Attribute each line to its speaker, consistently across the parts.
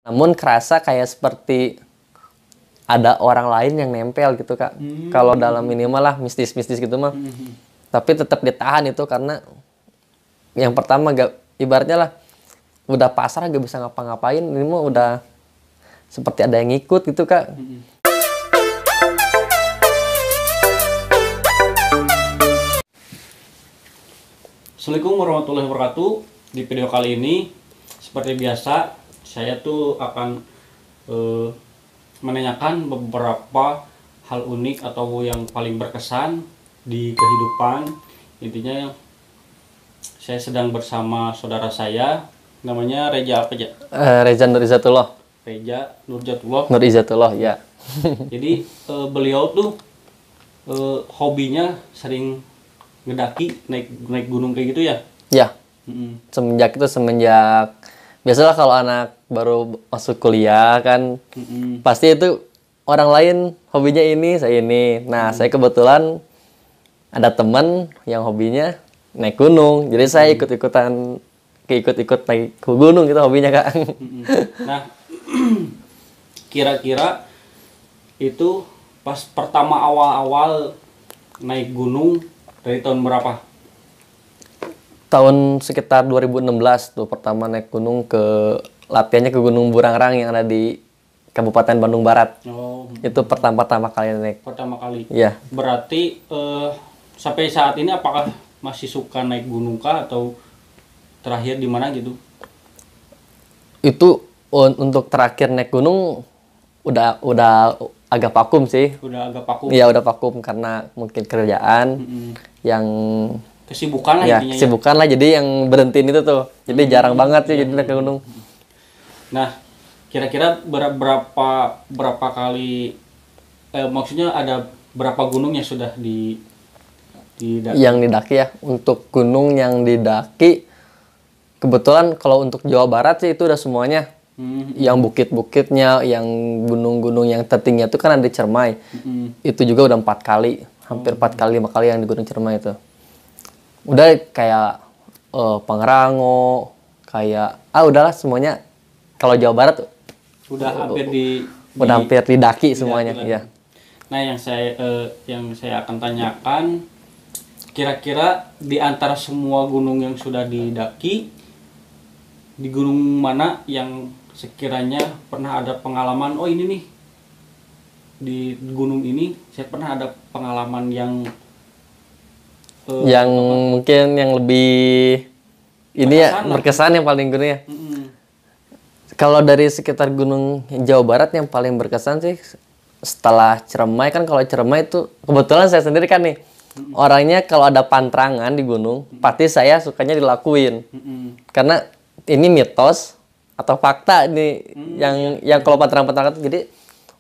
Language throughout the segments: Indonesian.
Speaker 1: Namun kerasa kayak seperti ada orang lain yang nempel gitu Kak. Kalau dalam minimal lah mistis-mistis gitu mah. Tapi tetap ditahan itu karena yang pertama gak, ibaratnya lah udah pasrah gak bisa ngapa-ngapain. Ini mah udah seperti ada yang ngikut gitu Kak.
Speaker 2: Assalamualaikum warahmatullahi wabarakatuh. Di video kali ini seperti biasa saya tuh akan menanyakan beberapa hal unik atau yang paling berkesan di kehidupan. Intinya saya sedang bersama saudara saya, namanya Reja apa aja?
Speaker 1: Reza Nurizatullah.
Speaker 2: Reja Nurjatullah.
Speaker 1: Nurizatullah ya.
Speaker 2: Jadi beliau tuh hobinya sering ngedaki, naik gunung kayak gitu ya?
Speaker 1: Ya. Semenjak biasalah kalau anak baru masuk kuliah kan pasti itu orang lain hobinya ini, saya ini. Nah, saya kebetulan ada teman yang hobinya naik gunung. Jadi saya ikut-ikutan naik ke gunung gitu hobinya, Kak.
Speaker 2: Nah, kira-kira itu pas pertama awal-awal naik gunung dari tahun berapa?
Speaker 1: Tahun sekitar 2016 tuh pertama naik gunung, latihannya ke Gunung Burangrang yang ada di Kabupaten Bandung Barat.
Speaker 2: Oh,
Speaker 1: itu pertama kali naik.
Speaker 2: Pertama kali.
Speaker 1: Iya.
Speaker 2: Berarti sampai saat ini apakah masih suka naik gunung kah atau terakhir di mana gitu?
Speaker 1: Itu untuk terakhir naik gunung udah agak vakum sih.
Speaker 2: Udah agak vakum.
Speaker 1: Iya, udah vakum karena mungkin kerjaan yang
Speaker 2: kesibukan lah
Speaker 1: ya,
Speaker 2: intinya.
Speaker 1: Kesibukan lah, jadi yang berhentiin itu tuh. Jadi jarang banget sih jadi naik ke gunung.
Speaker 2: Nah, kira-kira berapa kali maksudnya ada berapa gunung yang sudah didaki?
Speaker 1: Yang didaki ya, untuk gunung yang didaki kebetulan kalau untuk Jawa Barat sih itu udah semuanya. Yang bukit-bukitnya, yang gunung-gunung yang tertinggi itu kan ada di Cermai. Itu juga udah 4 kali, hampir 4 kali 5 kali yang di Gunung Cermai itu. Udah kayak Pangrango, kayak udahlah semuanya. Kalau Jawa Barat
Speaker 2: udah
Speaker 1: hampir didaki semuanya ya.
Speaker 2: Nah, yang saya akan tanyakan, kira-kira di antara semua gunung yang sudah didaki, di gunung mana yang sekiranya pernah ada pengalaman, oh ini nih di gunung ini saya pernah ada pengalaman yang
Speaker 1: mungkin yang lebih ini ya berkesan yang paling gunung ya. Kalau dari sekitar gunung Jawa Barat yang paling berkesan sih setelah Ciremai, kan kalau Ciremai itu kebetulan saya sendiri kan nih orangnya kalau ada pantrangan di gunung pasti saya sukanya dilakuin. Karena ini mitos atau fakta nih yang kalau pantrangan itu, jadi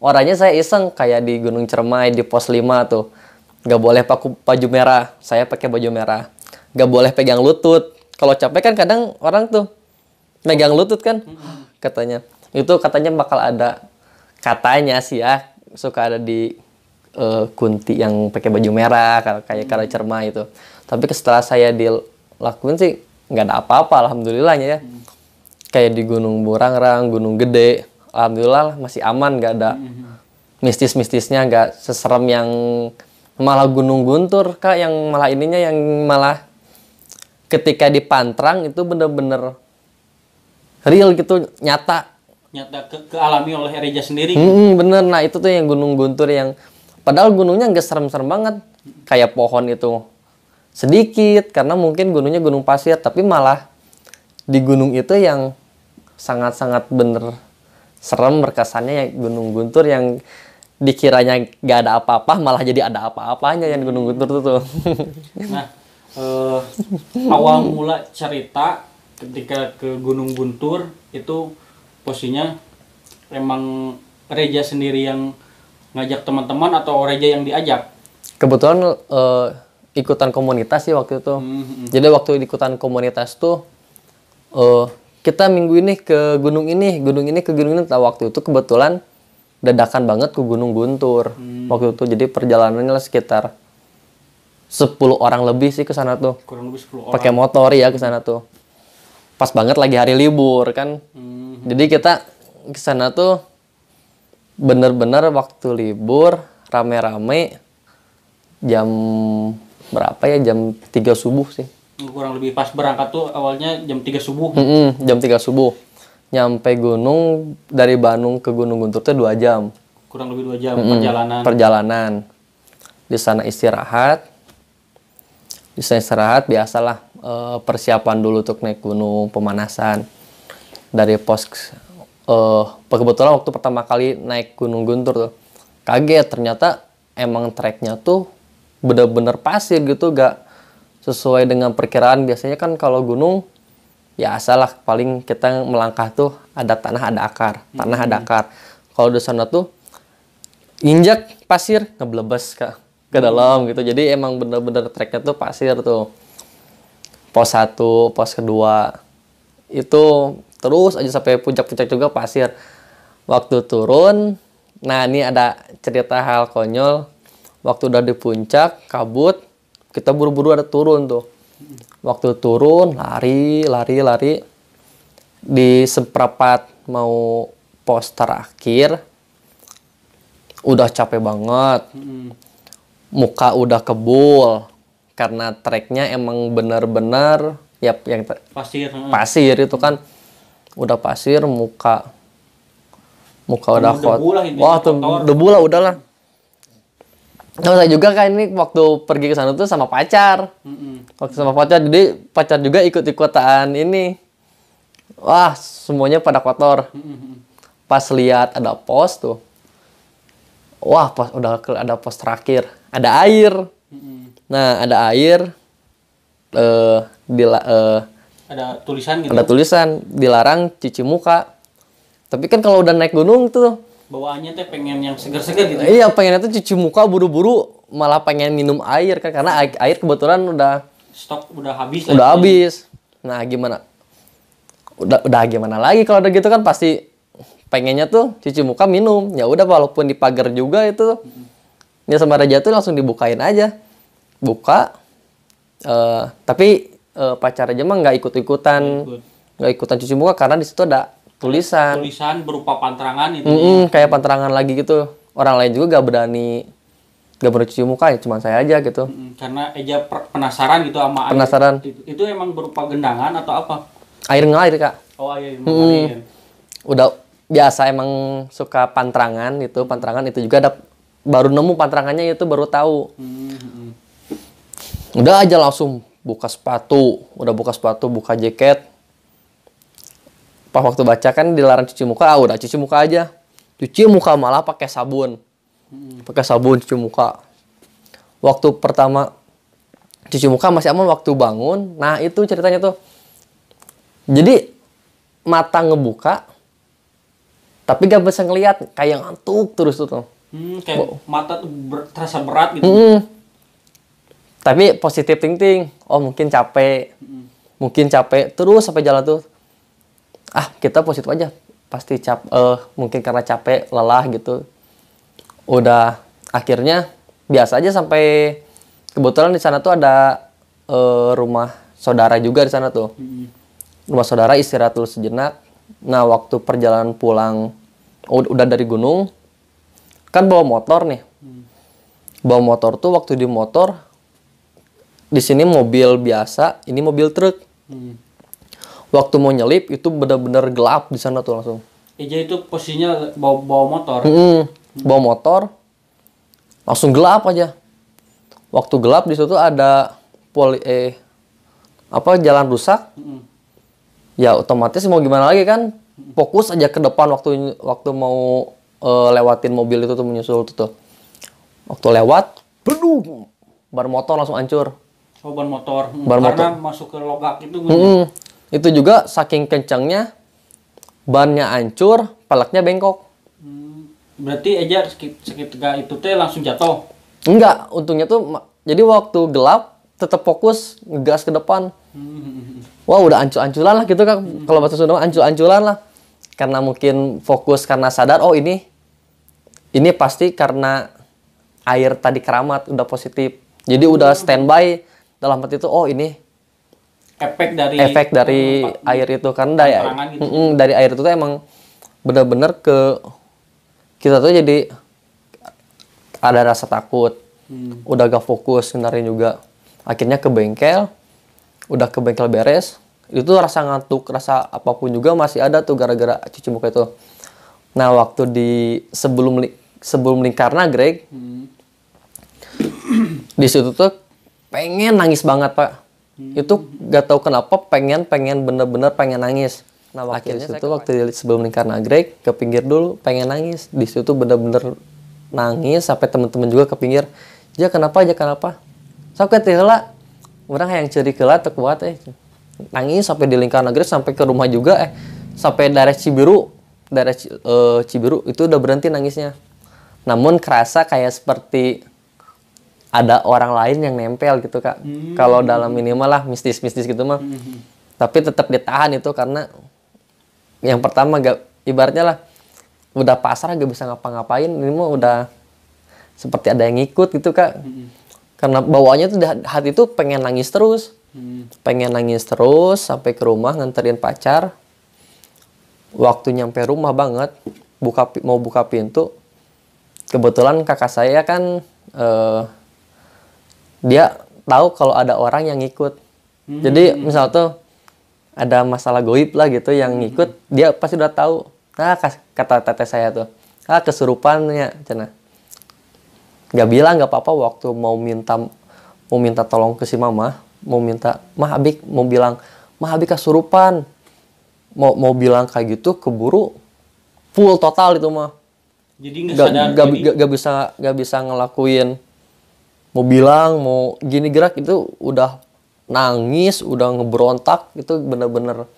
Speaker 1: orangnya saya iseng kayak di Gunung Ciremai di pos 5 tuh. Gak boleh pakai baju merah, saya pakai baju merah. Gak boleh pegang lutut. Kalau capek kan kadang orang tuh megang lutut kan, katanya. Itu katanya bakal ada, katanya sih ya, suka ada di Kunti yang pakai baju merah, kayak kalau Cermai itu. Tapi setelah saya dilakuin sih nggak ada apa-apa, alhamdulillahnya ya. Kayak di Gunung Burangrang, Gunung Gede, alhamdulillah masih aman, nggak ada mistis-mistisnya, nggak seserem yang malah Gunung Guntur Kak, yang malah ininya yang malah ketika dipantrang itu bener-bener real gitu, nyata
Speaker 2: kealami oleh Reja sendiri.
Speaker 1: Bener. Nah itu tuh yang Gunung Guntur yang padahal gunungnya nggak serem-serem banget, kayak pohon itu sedikit karena mungkin gunungnya gunung pasir, tapi malah di gunung itu yang sangat-sangat bener serem berkesannya ya Gunung Guntur, yang dikiranya gak ada apa-apa malah jadi ada apa-apanya yang di Gunung Guntur tuh.
Speaker 2: Nah, awal mula cerita ketika ke Gunung Guntur itu posisinya emang Reja sendiri yang ngajak teman-teman atau Reja yang diajak?
Speaker 1: Kebetulan ikutan komunitas sih waktu itu. Jadi waktu ikutan komunitas tuh kita minggu ini ke gunung ini ke gunung ini. Nah, waktu itu kebetulan dadakan banget ke Gunung Guntur waktu itu. Jadi perjalanannya lah sekitar 10 orang lebih sih ke sana tuh.
Speaker 2: Kurang lebih 10 orang.
Speaker 1: Pakai motor ya ke sana tuh. Pas banget lagi hari libur kan. Jadi kita ke sana tuh bener-bener waktu libur rame-rame jam berapa ya, jam 3 subuh sih.
Speaker 2: Kurang lebih pas berangkat tuh awalnya jam 3 subuh.
Speaker 1: Jam 3 subuh. Nyampe gunung dari Bandung ke Gunung Guntur tuh 2 jam.
Speaker 2: Kurang lebih 2 jam
Speaker 1: Perjalanan. Di sana istirahat. Biasalah persiapan dulu untuk naik gunung, pemanasan. Dari pos kebetulan waktu pertama kali naik Gunung Guntur tuh kaget, ternyata emang treknya tuh bener-bener pasir gitu, gak sesuai dengan perkiraan. Biasanya kan kalau gunung ya salah, paling kita melangkah tuh ada tanah ada akar, Kalau di sana tuh injak pasir ngeblebes ke dalam gitu. Jadi emang bener-bener treknya tuh pasir tuh. Pos 1, pos kedua itu terus aja sampai puncak-puncak juga pasir. Waktu turun, nah ini ada cerita hal konyol. Waktu udah di puncak, kabut, kita buru-buru ada turun tuh. Waktu turun, lari. Di seperempat mau pos terakhir, udah capek banget. Muka udah kebul. Karena treknya emang benar-benar ya yang pasir itu kan. Udah pasir, muka udah kotor. Wah, tuh debu lah udahlah. Nah, saya juga kan ini waktu pergi ke sana tuh sama pacar. Waktu sama pacar, jadi pacar juga ikut-ikutan ini. Wah, semuanya pada kotor. Pas lihat ada pos tuh. Wah, udah ada pos terakhir. Ada air. Nah, ada air.
Speaker 2: Ada tulisan gitu.
Speaker 1: Ada tulisan dilarang cuci muka. Tapi kan kalau udah naik gunung tuh
Speaker 2: bawaannya teh pengen yang seger-seger gitu.
Speaker 1: Iya, pengennya tuh cuci muka buru-buru, malah pengen minum air kan, karena air kebetulan udah
Speaker 2: stok udah habis.
Speaker 1: Udah habis. Nah, gimana? Udah gimana lagi kalau udah gitu kan, pasti pengennya tuh cuci muka minum. Ya udah, walaupun di pagar juga itu. Ya sama Raja tuh langsung dibukain aja. Buka. Tapi pacar aja mah nggak ikutan cuci muka karena di situ ada tulisan
Speaker 2: berupa panterangan itu.
Speaker 1: Kayak panterangan lagi gitu. Orang lain juga gak berani cuci muka, ya cuma saya aja gitu.
Speaker 2: Karena Eja penasaran gitu sama
Speaker 1: penasaran.
Speaker 2: air. Itu emang berupa gendangan atau apa?
Speaker 1: Air ngalir, Kak.
Speaker 2: Oh, air mengalir.
Speaker 1: Udah biasa emang suka panterangan gitu. Panterangan itu juga ada, baru nemu panterangannya itu baru tahu. Udah aja langsung buka sepatu, buka jaket. Pas waktu baca kan dilarang cuci muka, udah cuci muka aja. Cuci muka malah pakai sabun. Pakai sabun cuci muka. Waktu pertama cuci muka masih aman, waktu bangun, nah itu ceritanya tuh. Jadi mata ngebuka tapi gak bisa ngelihat, kayak ngantuk terus tuh.
Speaker 2: Kayak mata tuh terasa berat gitu.
Speaker 1: Tapi positif thinking, oh mungkin capek. Terus sampai jalan tuh. Kita positif aja, pasti mungkin karena capek, lelah gitu. Udah akhirnya biasa aja sampai, kebetulan di sana tuh ada rumah saudara juga di sana tuh. Rumah saudara, istirahat dulu sejenak. Nah, waktu perjalanan pulang udah dari gunung kan bawa motor nih. Bawa motor tuh, waktu di motor di sini mobil biasa, ini mobil truk. Waktu mau nyelip itu benar-benar gelap di sana tuh langsung.
Speaker 2: Eja itu posisinya bawa motor.
Speaker 1: Bawa motor langsung gelap aja. Waktu gelap di situ ada jalan rusak. Ya otomatis mau gimana lagi kan? Fokus aja ke depan waktu mau lewatin mobil itu tuh, menyusul tuh. Waktu lewat, ban motor langsung hancur.
Speaker 2: Oh, ban motor. Karena masuk ke logak itu.
Speaker 1: Itu juga saking kencangnya, bannya hancur, peleknya bengkok.
Speaker 2: Berarti Eja seketika itu teh langsung jatuh?
Speaker 1: Enggak, untungnya tuh, jadi waktu gelap tetap fokus ngegas ke depan. Wah, udah ancur-ancuran lah gitu kan. Kalau bahasa Sunda ancur-ancuran lah. Karena mungkin fokus, karena sadar, oh ini pasti karena air tadi keramat, udah positif. Jadi udah standby dalam hati itu, oh ini efek dari air itu kan, dari air itu tuh emang benar-benar kita tuh jadi ada rasa takut, udah gak fokus ngendarin juga. Akhirnya ke bengkel, udah ke bengkel beres, itu rasa ngantuk, rasa apapun juga masih ada tuh gara-gara cuci muka itu. Nah waktu sebelum Lingkar Nagreg, di situ tuh pengen nangis banget Pak. Itu gak tahu kenapa bener-bener pengen nangis. Nah akhirnya waktu sebelum Lingkar Nagreg ke pinggir dulu pengen nangis. Di situ bener-bener nangis sampai temen-temen juga ke pinggir. Ja kenapa? Sok heula. Urang hayang ceuri heula teu kuat nangis sampai di Lingkar Nagreg, sampai ke rumah juga sampai daerah Cibiru. Cibiru itu udah berhenti nangisnya. Namun kerasa kayak seperti ada orang lain yang nempel gitu Kak. Kalau dalam minimal lah mistis-mistis gitu mah. Tapi tetap ditahan itu karena yang pertama ibaratnya lah udah pasrah gak bisa ngapa-ngapain. Ini mah udah seperti ada yang ngikut gitu Kak. Karena bawaannya tuh hati itu pengen nangis terus. Pengen nangis terus sampai ke rumah nganterin pacar. Waktu nyampe rumah banget, mau buka pintu. Kebetulan kakak saya kan dia tahu kalau ada orang yang ngikut. Jadi misal tuh ada masalah goib lah gitu yang ngikut, dia pasti udah tahu. Nah kata teteh saya tuh, kesurupan ya cenah. Gak bilang gak apa-apa waktu mau minta tolong ke si mama, mah Abik mau bilang mah Abik kesurupan. Mau bilang kayak gitu keburu full total itu mah.
Speaker 2: Jadi
Speaker 1: gak bisa ngelakuin. Mau bilang, mau gini gerak itu udah nangis, udah ngeberontak. Itu bener-bener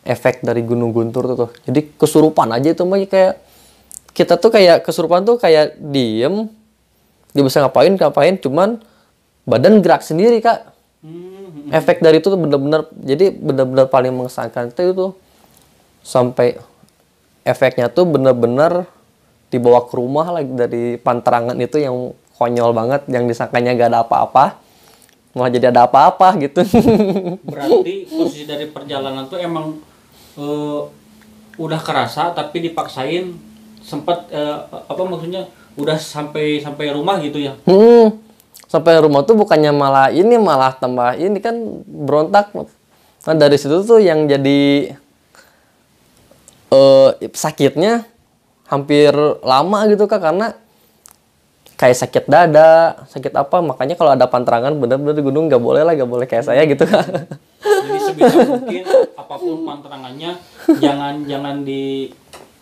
Speaker 1: efek dari Gunung Guntur tuh. Jadi kesurupan aja itu mah kayak kita tuh kayak kesurupan tuh kayak diem, dia bisa ngapain, cuman badan gerak sendiri Kak. Efek dari itu tuh bener-bener, jadi bener-bener paling mengesankan itu sampai efeknya tuh bener-bener dibawa ke rumah lagi dari panterangan itu yang konyol banget, yang disangkanya gak ada apa-apa malah jadi ada apa-apa gitu.
Speaker 2: Berarti posisi dari perjalanan tuh emang udah kerasa tapi dipaksain sempat maksudnya udah sampai rumah gitu ya.
Speaker 1: Sampai rumah tuh bukannya malah tambah ini kan berontak. Nah dari situ tuh yang jadi sakitnya hampir lama gitu Kak, karena kayak sakit dada, sakit apa, makanya kalau ada panterangan bener-bener di gunung gak boleh kayak saya gitu Kak.
Speaker 2: Jadi sebisa mungkin apapun panterangannya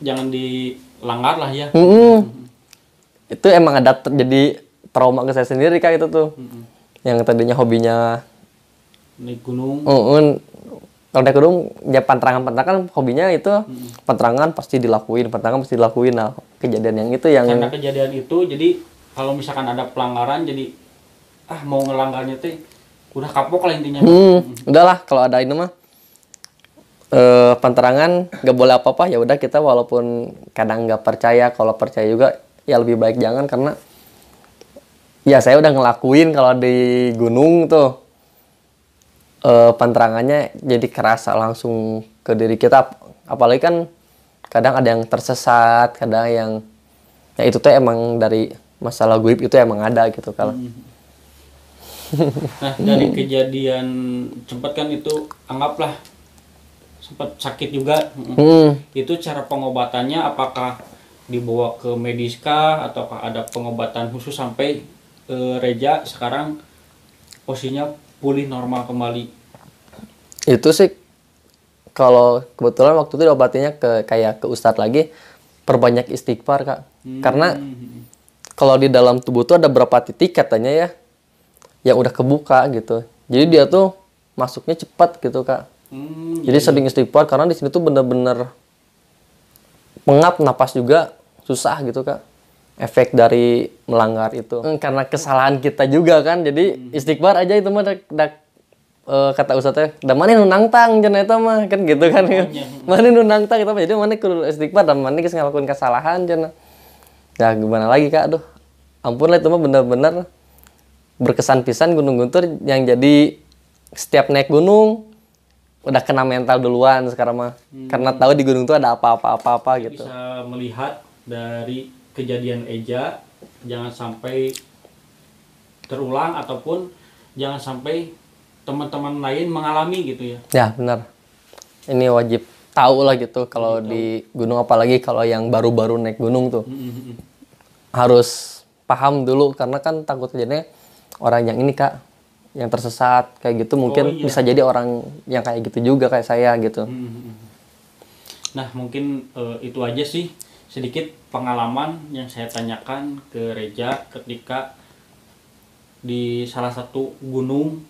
Speaker 2: jangan dilanggar lah ya.
Speaker 1: Itu emang ada jadi trauma ke saya sendiri Kak itu tuh. Yang tadinya hobinya
Speaker 2: naik gunung.
Speaker 1: Kalau naik gunung ya panterangan hobinya itu panterangan pasti dilakuin. Nah, kejadian yang itu yang
Speaker 2: karena kejadian itu jadi kalau misalkan ada pelanggaran jadi mau ngelanggarnya tuh udah kapok lah intinya.
Speaker 1: Udahlah kalau ada ini mah panterangan nggak boleh apa-apa, ya udah kita walaupun kadang nggak percaya, kalau percaya juga ya lebih baik jangan, karena ya saya udah ngelakuin kalau di gunung tuh panterangannya jadi kerasa langsung ke diri kita, apalagi kan kadang ada yang tersesat, kadang yang ya itu tuh emang dari masalah goib itu emang ada gitu kalau.
Speaker 2: Nah dari kejadian sempat kan itu anggaplah sempat sakit juga. Itu cara pengobatannya apakah dibawa ke medis kah ataukah ada pengobatan khusus sampai Reja sekarang posisinya pulih normal kembali?
Speaker 1: Itu sih kalau kebetulan waktu itu diobatinnya kayak ke ustadz lagi, perbanyak istighfar Kak. Karena kalau di dalam tubuh tuh ada berapa titik katanya ya yang udah kebuka gitu. Jadi dia tuh masuknya cepat gitu Kak. Jadi sering istighfar karena di sini tuh bener-bener pengap, napas juga susah gitu Kak. Efek dari melanggar itu. Karena kesalahan kita juga kan. Jadi istighfar aja itu mah kata ustadznya, "Da maneh nu nangtang cenah eta mah." Kan gitu kan. Maneh nu nangtang eta mah. Jadi maneh kudu istighfar dan maneh geus ngalakuin kesalahan cenah. Ya gimana lagi Kak, aduh. Ampun lah itu mah bener-bener berkesan pisan Gunung Guntur yang jadi setiap naik gunung udah kena mental duluan sekarang mah. Karena tahu di gunung tuh ada apa-apa gitu.
Speaker 2: Bisa melihat dari kejadian Eja, jangan sampai terulang ataupun jangan sampai teman-teman lain mengalami gitu ya.
Speaker 1: Ya benar. Ini wajib tahu lah gitu kalau di gunung, apalagi kalau yang baru-baru naik gunung tuh. Harus paham dulu karena kan takut jadinya orang yang ini Kak, yang tersesat kayak gitu mungkin bisa jadi orang yang kayak gitu juga kayak saya gitu.
Speaker 2: Nah mungkin itu aja sih sedikit pengalaman yang saya tanyakan ke Reja ketika di salah satu gunung